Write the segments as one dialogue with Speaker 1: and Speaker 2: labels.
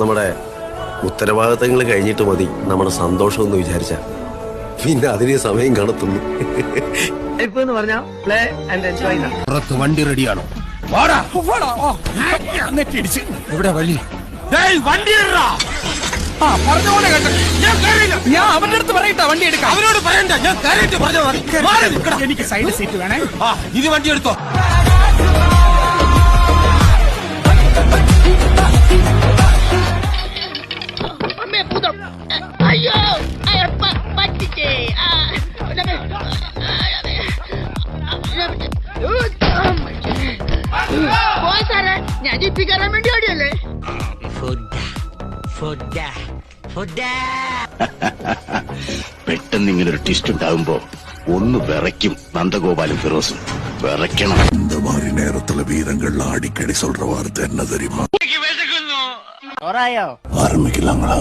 Speaker 1: നമ്മുടെ ഉത്തരവാദിത്തങ്ങൾ കഴിഞ്ഞിട്ട് മതി നമ്മുടെ സന്തോഷം എന്ന് വിചാരിച്ച പിന്നെ അതിനെ സമയം കാണത്തുള്ളൂ.
Speaker 2: പുറത്ത് വണ്ടി റെഡിയാണോ? എവിടെ വഴി? ഞാൻ അവന്റെ അടുത്ത് പറയട്ടെ വണ്ടി എടുക്കാം. അവനോട് പറയണ്ട, ഞാൻ കാര്യമായിട്ട് പറഞ്ഞാൽ മതി. എനിക്ക് സൈഡ് സീറ്റ് വേണേ. ഇത് വണ്ടി എടുത്തോ.
Speaker 3: അയ്യോ പറ്റിച്ചേ. സാറേ ഞാൻ ജിപ്പി കയറാൻ വേണ്ടി ഓടിയല്ലേ.
Speaker 4: പെട്ടെന്ന് ഇങ്ങനെ ഒരു ട്വിസ്റ്റ് ഉണ്ടാകുമ്പോ ഒന്ന് വിറയ്ക്കും നന്ദഗോപാലും ഫിറോസും. വിറയ്ക്കണം.
Speaker 5: இந்த மாதிரி நேரத்துல வீரங்கள் அடிக்கடி சொல்ற வார்த்தை என்ன தெரியுமா? ஆரம்பிக்கலாங்களா?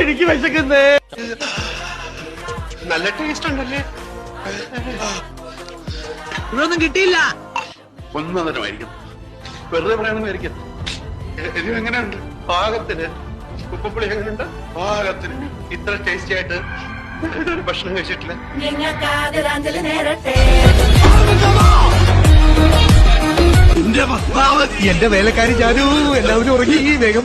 Speaker 1: എനിക്ക് വിശക്കുന്നേ. നല്ല ടേസ്റ്റ് ഉണ്ടല്ലേ?
Speaker 3: ഇവിടൊന്നും കിട്ടിയില്ല.
Speaker 1: ഒന്നതരമായിരിക്കും. വെറുതെ പറയണമെന്നായിരിക്കും. എങ്ങനെയുണ്ട്? പാകത്തിന് ഉപ്പുപുളി എങ്ങനെയുണ്ട്? പാകത്തിന്. ഇത്ര ടേസ്റ്റി ആയിട്ട് ഭക്ഷണം കഴിച്ചിട്ടില്ല.
Speaker 2: എന്റെ വേലക്കാരി ജാനു എല്ലാവരും ഉറങ്ങി വേഗം